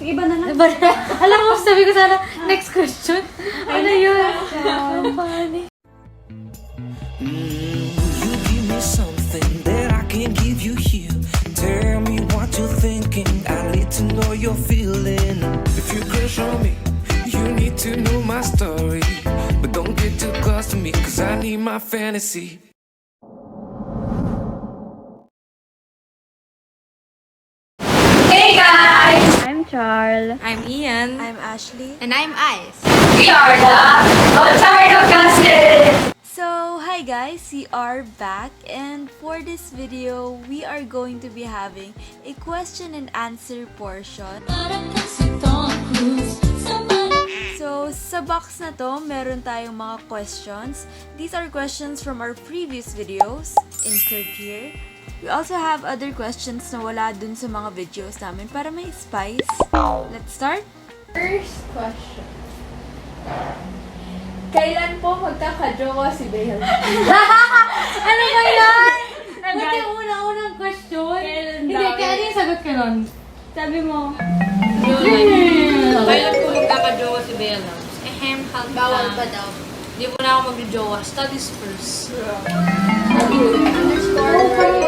Sige, iba na lang. Alam mo, sabi ko sana, next question. Ano yun? Funny. You give me something that I can't give you here. Tell me what you're thinking. I need to know you're feeling. If you crush on me, you need to know my story. But don't get too close to me, cause I need my fantasy. Hey guys! I'm Charl. I'm Ian. I'm Ashley. And I'm Ice. We are the Otario Cousins! So, hi guys, we are back, and for this video, we are going to be having a question and answer portion. So, sa box na to, meron tayong mga questions. These are questions from our previous videos, insert here. We also have other questions na wala dun sa mga videos namin para may spice. Let's start? First question. Kailan po magkakajowa si Belle? Ano ba yan? Ba't yung unang question? Hindi, kaya ano yung sagot ka nun? Sabi mo, Kailan ko magkakajowa si Bella? Bawal pa daw. Hindi mo na ako magjowa. Studies first.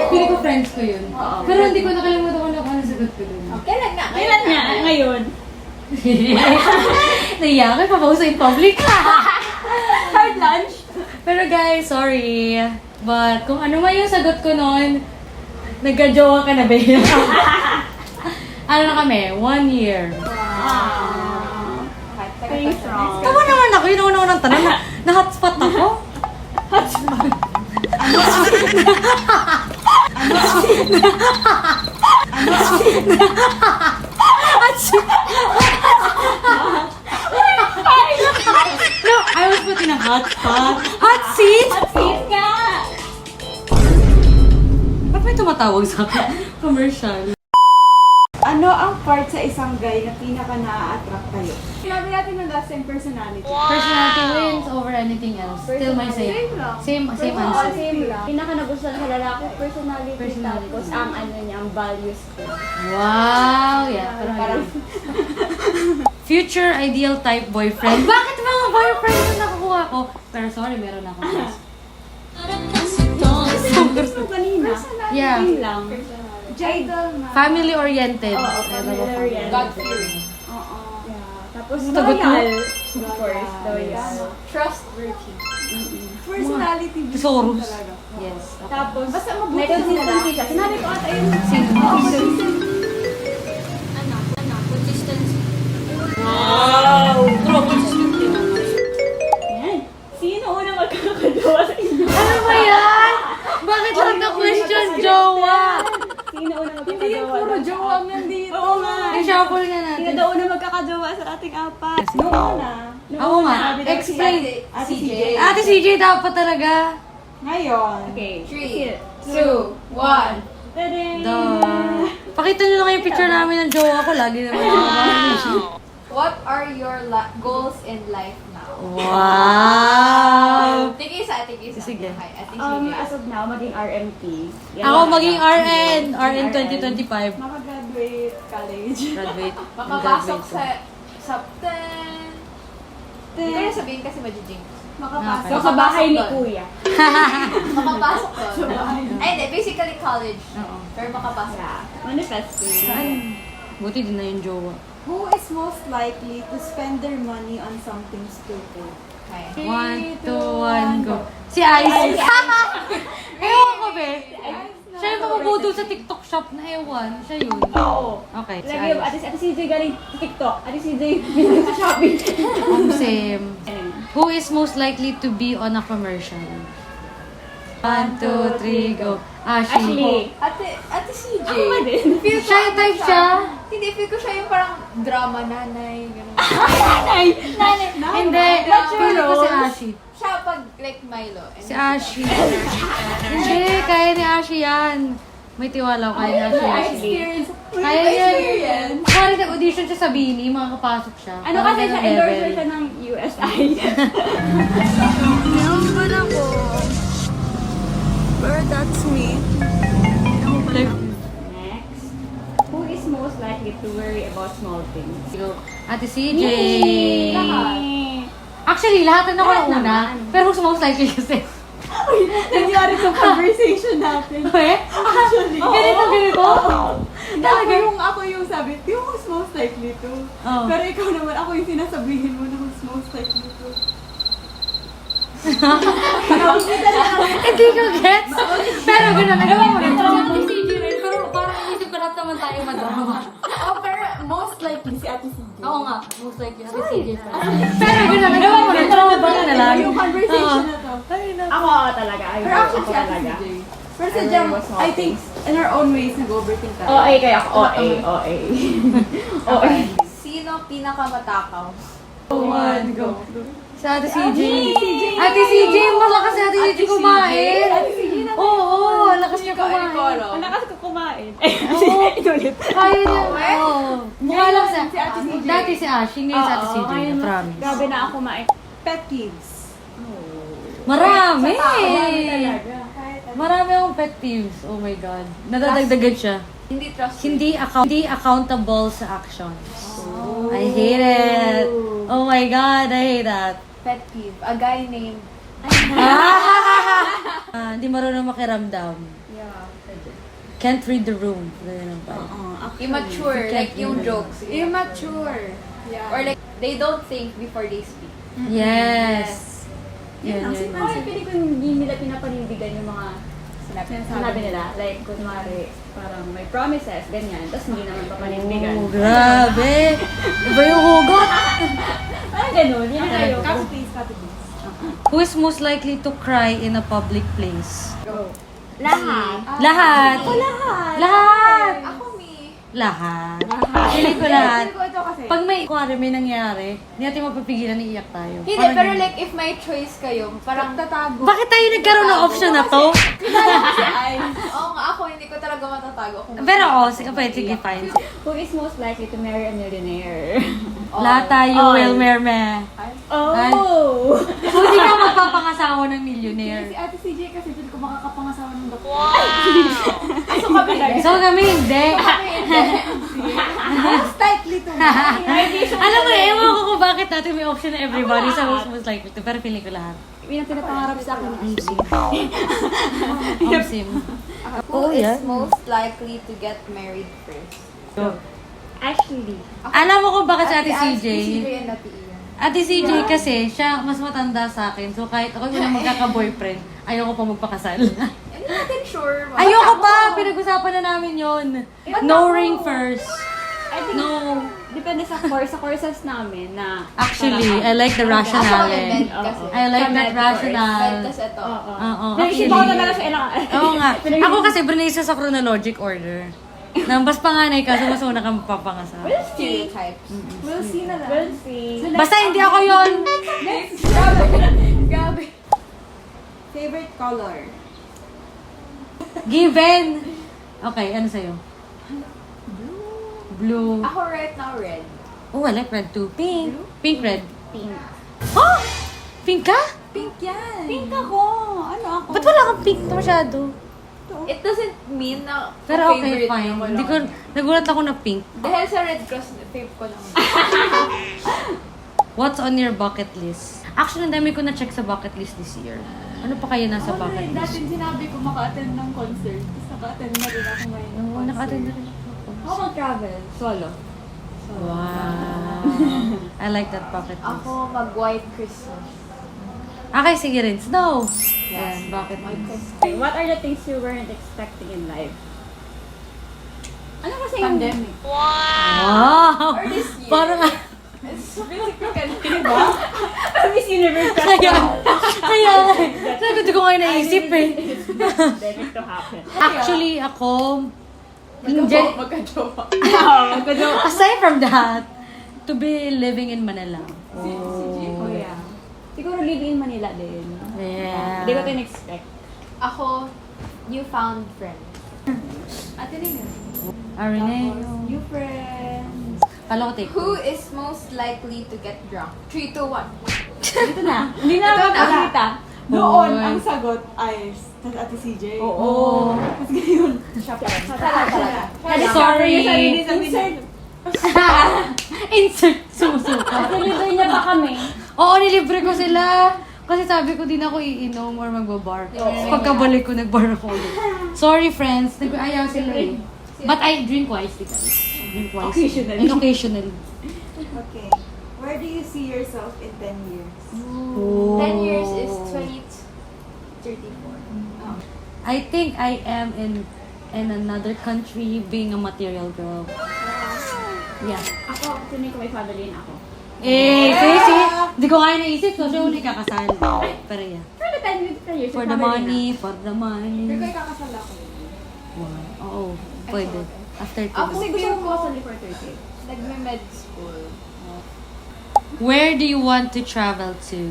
Pili ko friends ko yun. Pero hindi ko nakalimutan kung ano sagot ko dun. Kailan nga? kailan nga? Ngayon. Naiyak ka, papausay in public. Hard lunch. Pero guys, sorry. But kung ano man yung sagot ko nun, nagka-jowa ka na, Bella. Ano na kami? 1 year. Stay strong. Tama naman ako. Yun ang unang tanong na na-hotspot ako. No, I was put in a hotspot. Hot seat? Sit ka! Ba't may tumatawag sa akin? Commercial. Ano ang part sa isang guy na pinaka na-attract kayo? Sinabi natin ng last time, personality. Personality wins over anything else. Still my same. Same answer. Same lang. Pinaka nagustuhan sa lalaki, personality, Personality. tapos ang ano niya, ang values ko. Wow! Yeah, parang future ideal type boyfriend. Bakit mga boyfriend yung nakukuha ko? Pero sorry, meron ako. Gusto mo kanina? Yeah. Personality lang. Idol na. Family-oriented. Family-oriented. God-fearing. Oo. Yeah. Tapos Sagot mo? loyal. Of course, loyal. Trustworthy. Personality. Thesaurus. talaga. Yes. Tapos, basta mabuti consistency siya. Sinabi ko ata yun. Consistency. Wow! Bro, consistency naman. Yan. Sino unang magkakagawa sa inyo? Ano ba yan? Bakit lang na question, jowa? Sino unang magkakagawa? Hindi yan puro jowa ang nandito. Oo nga. I-shuffle nga natin. Sino daw unang magkakagawa sa ating apat? Noong una. Ako nga. sabi daw si Explain. Ate CJ. Ate CJ dapat talaga. Ngayon. Okay. 3, 2, 1. Tadang! Duh. Pakita nyo lang yung picture namin ng jowa ko. Lagi naman yung What are your goals in life now? Wow! Tigisa. Sige. Okay, Ate As of now, maging RMT. Yan Ako lang. maging RN. RN 2025. Makagraduate college. Graduate. Makapasok Graduate sa 10. Hindi ko na sabihin kasi majijing. Makapasok Okay. sa bahay ni Makapasok doon. Kuya. Makapasok doon. Ay, hindi. Basically college. Oo. Pero makapasok. Yeah. Manifesting. Buti din na yung jowa. Who is most likely to spend their money on something stupid? Okay. 1, 2, 1, go. Si Ice. Ewan ko, be. Siya yung mabubudo sa TikTok shop na ewan. Siya yun. Oo. Okay, si Lagi yung Ice. Ate CJ galing sa TikTok. Ate CJ sa Shopee. Same. Who is most likely to be on a commercial? 1, 2, 3, go. Ashley. Ate CJ. Ako ba din? Feel ko Siya yung type siya. Hindi, feel ko siya yung parang drama nanay. Ganun. Nanay. Hindi. Feel ko si Ashi. Siya pag like Milo. And Si Ashi. Hindi, kaya ni Ashi yan. May tiwala ko kaya ni Ashi. Experience. Kaya yan. Parang nag-audition siya sa Bini, makakapasok siya. Ano Parang kasi siya, ganun endorser level. siya ng USI. Naman ako. But that's me. Next. Who is most likely likely to worry about small things? Ate CJ. Lahat. Actually, lahat na ako Lahat una. naman. Pero who's most likely kasi? Nangyari sa conversation natin. Eh? Actually. Ganito? Ako yung sabi, yung who's most likely to. Oo. Pero ikaw naman, ako yung sinasabihin mo na who's most likely to. Hindi ko gets. Pero gano'n, nagawa mo rin. Ate CJ rin. Pero parang isip ko lahat naman tayo magawa. Oh, pero most likely si Ate CJ. Oo nga, most likely Ate CJ pa. Pero gano'n, nagawa mo rin. Trauma ba na lang? Yung conversation na to. Ako talaga. Pero actually si Ate CJ. Pero sa Jam, I think, in our own ways, nag-overthink tayo. OA kaya ako. OA. Okay. Sino pinakamatakaw? One, go. Sa Ate CJ. Ate CJ, malakas si Ate CJ kumain. Ate CJ na. Oo, lakas niya kumain. Ang lakas ko kumain. Oo. Kaya niya. Oo. Mukha lang sa... Si Ate CJ. Dati si Ash, ngayon si Ate CJ. ngayon, Promise. Grabe na ako kumain. Pet peeves. Marami! Talaga. Marami akong pet peeves. Oh my God. Nadadagdagan siya. Hindi trust. Hindi accountable sa actions. I hate it. Oh my God, I hate that. Pet peeve. A guy named... Hindi marunong makiramdam. Yeah. Can't read the room. Ganyan ang pa. Immature, like yung jokes. Immature. Yeah. Or like, they don't think before they speak. Yes. Yan, yan. Ako yung piling ko hindi nila pinapanindigan yung mga sinabi nila. Like, kunwari, parang may promises, ganyan. Tapos hindi naman papanindigan. Oh, grabe. Iba yung hugot. Parang ganun, yun ang ayaw. Copy please. Who is most likely to cry in a public place? Lahat. Lahat. Lahat. Ako, me. Lahat. Feeling ko lahat. Ko ito kasi. Pag may nangyari, hindi natin mapapigilan na iyak tayo. Hindi, Parang pero ganun. like, if may choice kayo, parang Tatago. Bakit tayo nagkaroon ng option na to? oo nga, ako hindi ko talaga matatago. Kung Pero sige fine. Who is most likely to marry a millionaire? Lahat tayo will merme. Oh! So, hindi ka magpapangasawa ng millionaire. Si Ate CJ kasi dun ko makakapangasawa ng doktor. So kami hindi. Most likely to. Alam mo, ewan ko kung bakit natin may option na everybody sa most likely to. Pero feeling ko lahat. Yun ang pinapangarap sa akin. Omsim. who Oh, is yeah. most likely to get married first? Actually, Alam mo kung bakit si Ate CJ? CJ and Ate Ian. Ate CJ kasi, siya mas matanda sa akin. So kahit ako yung magkaka-boyfriend, ayoko pa magpakasal. Hindi natin sure. Ayoko pa! Pinag-usapan na namin yon. No ring first. I think, No. depende sa courses namin na... Actually, I like the Ako rationale. event kasi. I like that Med rationale. kasi ito. Oo, Naisip ako na lang sa ilang... Oo nga. Ako kasi brinisa sa chronologic order. Nang mas panganay ka, so mas una kang mapapangasal. Stereotypes. We'll see na lang. We'll see. Basta hindi ako yon. Grabe. Favorite color? Given. Okay, ano sa'yo? Blue. Ako right now, red. Oh, I like red too. Pink. Pink, red. Pink. Oh! Pink ka? Pink yan. Pink ako. Ano ako? Ba't wala kang pink na masyado? It doesn't mean na Pero okay, favorite fine. na wala Hindi ko, nagulat ako na pink. Dahil sa Red Cross, favorite ko lang. What's on your bucket list? Actually, ang dami ko na-check sa bucket list this year. Ano pa kaya nasa bucket list? Dati sinabi ko maka-attend ng concert. Tapos naka-attend na rin ako ngayon ng Oo, concert. naka-attend na rin ako. Ako mag-travel. Solo. Wow. I like that bucket list. Ako, mag-white Christmas. Okay, sige rin. Snow. Yes, bucket list. Okay, what are the things you weren't expecting in life? Ano kasi yung... Pandemic. Wow! Or this year. Parang, Miss Universe ka. kaya, sabi ko ngayon naisip eh. Pandemic to happen. Actually, ako, Magka-jowa. aside from that, to be living in Manila. Oh, yeah. Siguro living in Manila din. Yeah. Hindi ko ito in-expect. Ako, newfound friends. Ate Rina. Arine. New friends. Kala ko take. Who is most likely to get drunk? 3, 2, 1. Dito na. Hindi na ako nakakita. Noon, Hoy. ang sagot ay Ate CJ. Oo. Tapos ngayon, Talaga. Sorry. yung sarili sa video. Insert sumusuka. Nilibre niya pa kami. Oo, nilibre ko sila. Kasi sabi ko, di na ako iinom or magbabar. Pagkabalik ko, nagbar ako ulit. Sorry, friends. Nag-ayaw sila eh. But I drink wisely, guys. I drink wisely. Occasionally. And occasionally. Okay. Where do you see yourself in 10 years? 10 years is 2034. I think I am in another country being a material girl. Yeah. Ako, tunay ko may family na ako. See? Hindi ko kaya naisip. So, siya uli kakasal. Pero yeah. Pero 10 years, For may the family money, for the money. Pero kayo kakasal ako. Wow. Oo, pwede. After Ako two. Kasi gusto ko kasali for 30. nagme-med school. Where do you want to travel to?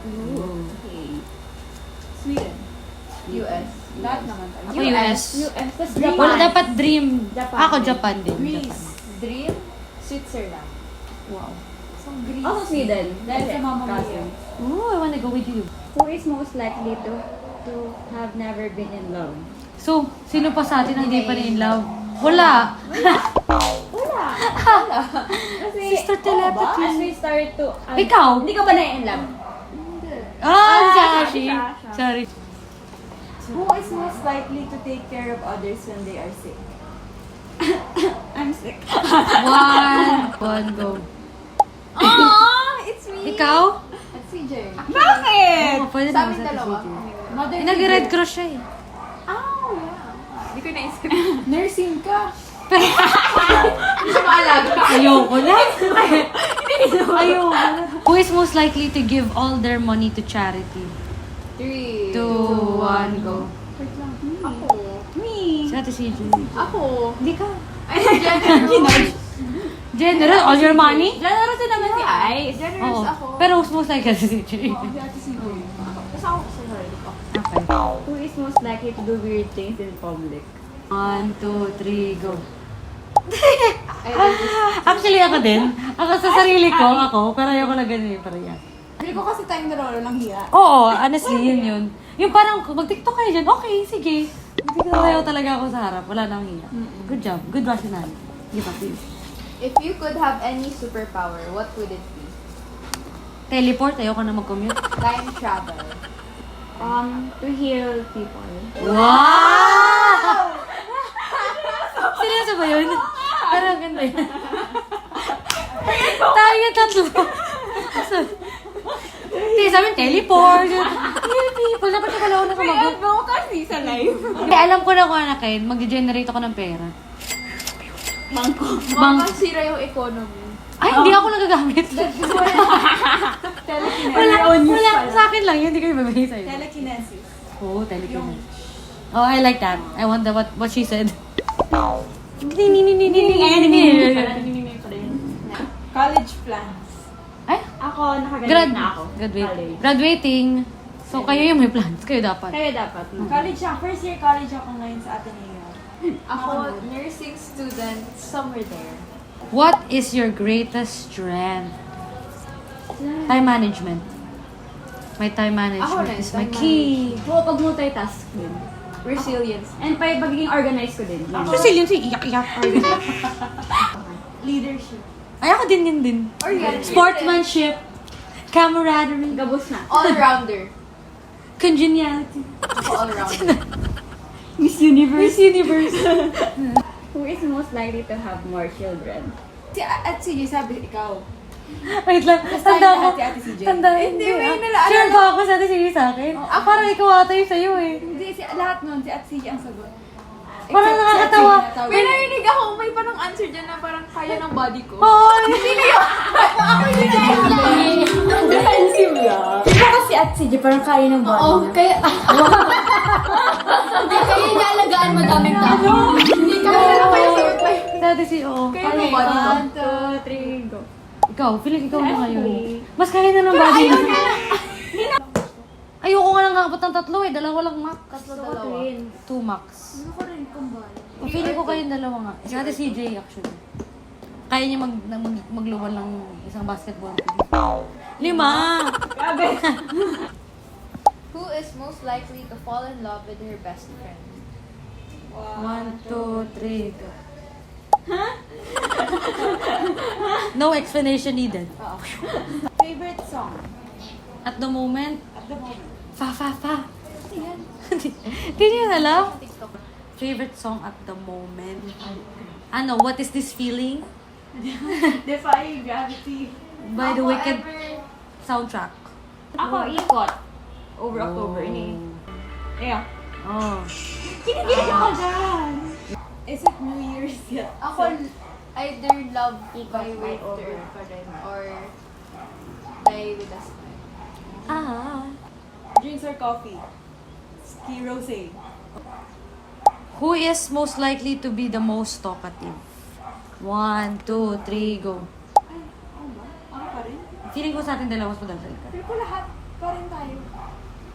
Okay. Sweden. US. Lahat naman tayo. Ako US. US, tas Japan. Wala dapat dream. Japan. Ako Japan din. Greece. Dream, Switzerland. Wow. So, Greece. Ako Sweden. Dahil sa mama mo Cousin. yun. Oh, I wanna go with you. Who is most likely to have never been in love? So, sino pa sa atin ang hindi pa rin in love? Wala. Wala. Kasi, Sister telepathy. as we start to... Ikaw? Hindi ka ba na-in love? Sashi. siya. Sorry. Who is most likely to take care of others when they are sick? I'm sick. One, go. Aww, it's me. Ikaw? At CJ. Bakit? Oo, pwede Sa naman amin sa dalawa. CJ. Eh, nag-red cross siya eh. Oh, yeah. Hindi ko naisip. Nursing ka. Hindi siya maalaga. Ayoko na. Ayoko na. Who is most likely to give all their money to charity? 3, 2, 1, go. Ako. Me. Si Ate CJ. Ako. Hindi ka. Ay, generous. General, all your money? Generous din naman si Ice. Generous Oo. ako. Pero who's most likely si CJ? Tapos ako sa sarili ko. Okay. Who is most likely to do weird things in public? 1, 2, 3, go. I like this. Actually, ako din. Ako sa sarili ko, pero ayoko na ganun yung parang yan. Hindi ko kasi tayong dalawa lang hiya. Oo, honestly, yun. Yung parang, mag-tiktok kayo dyan, okay, sige. Hindi talaga ako sa harap, wala nang hiya. Good job, good rationale. Give up, please. If you could have any superpower, what would it be? Teleport, ayoko na mag-commute. Time travel. To heal people. Wow! Seryoso ba yun? Parang ganda yun. Tayo tatlo. Hindi, sabi teleport. Heal people. Dapat ka pala ako nakabagot. mo kasi sa live. Hindi, alam ko na kung ano kayo. Mag-generate ako ng pera. Makakasira yung economy. Ay, hindi ako nagagamit. Wala, sa akin lang yun. Hindi ko ibabigay sa'yo. Telekinesis. Oo, telekinesis. Oh, I like that. I wonder what she said. College plans. Ay, Ako, nakaganyan na ako. graduating. Graduating. So, kayo yung may plans. Kayo dapat. Kaya dapat. College ako. First year college ako ngayon sa Ateneo. Ako, nursing student, somewhere there. What is your greatest strength? Time management. My time management rin, is my time key. Oo, pag multitask din. Resilience. And pagiging organized ko din. Resilience, iyak-iyak. Leadership. Ay, ako din. Sportsmanship. Camaraderie. Gabos na. All-rounder. Congeniality. Ako all-rounder. Miss Universe. Miss Universe. Who is most likely to have more children? At CJ sabi, ikaw. Wait lang. Tanda ko. Ate CJ. Tanda. Hindi, may nalaalala. Sure ba ako sa ate sige sa akin? Parang ikaw ata yung sa'yo eh. Hindi, lahat nun, si Ate CJ ang sagot. Parang Except si Ate nakakatawa. CJ na tawag. May narinig ako, may parang answer dyan na parang kaya ng body ko. Oo. Defensive lang. Baka si Ate CJ parang kaya ng body Oo, niya. kaya... Hindi kaya nialagaan madaming tao. Hindi kaya Dati si oo. Kaya ng body ko. 1, 2, 3, go. Ikaw, feeling ikaw na ngayon. Mas kaya na ng body mo. Ayoko nga lang nakapot ng tatlo eh. Dalawa lang max. Dalawa. 2 max. Feeling ko kayong dalawa nga. Si ate CJ actually. Kaya niya magluwan ng isang basketball. 5. Who is most likely to fall in love with her best friend? 1, 2, 3, go. No explanation needed. Favorite song? At the moment, At the moment. fa. Hindi niyo alam? Favorite song at the moment. Ano, what is this feeling? Defying Gravity. By the Wicked soundtrack. Ako, Ikot. Over October. Yeah. Oh. Kinikilig ako dyan! Is it New Year's yet? Ako, either Love by Victor pa rin or Die with a Smile. Drinks or coffee? Ski Rosé. Who is most likely to be the most talkative? 1, 2, 3, go. Ay, ano ba? Ako pa rin? Feeling ko sa atin dalawa mas madaldal ka. Pero ko lahat pa rin tayo.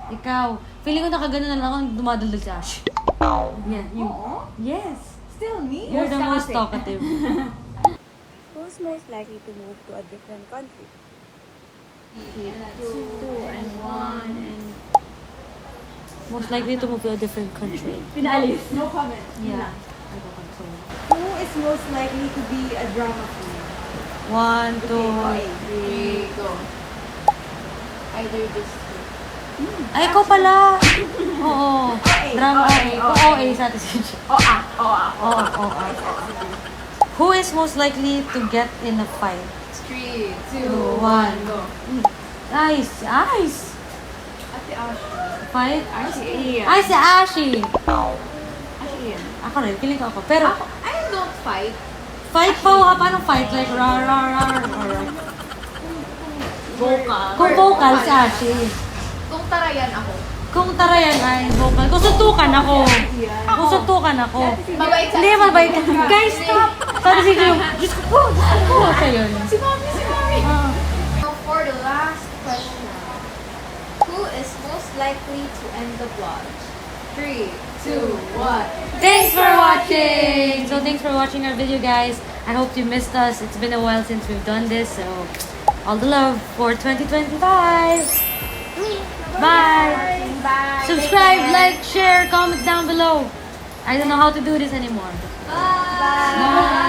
Ikaw. Feeling ko nakagano na lang ako dumadaldal si Ash. Yeah, you. Oo? Yes. Still me? You're the most talkative. Who's most likely to move to a different country? 2 and 1 and... Most likely to move to a different country. Pinalis. No comment. Yeah. Who is most likely to be a drama queen? 1, 2. 3, go. Either this two. Ay, ikaw pala. Oo. Drama OA, A. Kung OA sa atin si Gio. Oo. Who is most likely to get in a fight? 3, 2, 2, 1, go. Ice. Ate Ash. Fight? Ian. Ay, si Ashi. Ako rin, feeling ko ako. Pero, I don't fight. fight pa, paano fight? Like, rar. Vocal. Kung vocal, si Ashi. Kung tarayan ako. Kung tarayan ay vocal. Kung suntukan ako. Mabait sa Hindi, mabait. Guys, stop! Sabi si Gio, Diyos ko sa yun. Si Mami. So for the last question, who is most likely to end the vlog? 3, 2, 1. Thanks for watching! So, thanks for watching our video, guys. I hope you missed us. It's been a while since we've done this, so all the love for 2025. Bye! Subscribe, like, share, comment down below. I don't know how to do this anymore. Bye. Bye.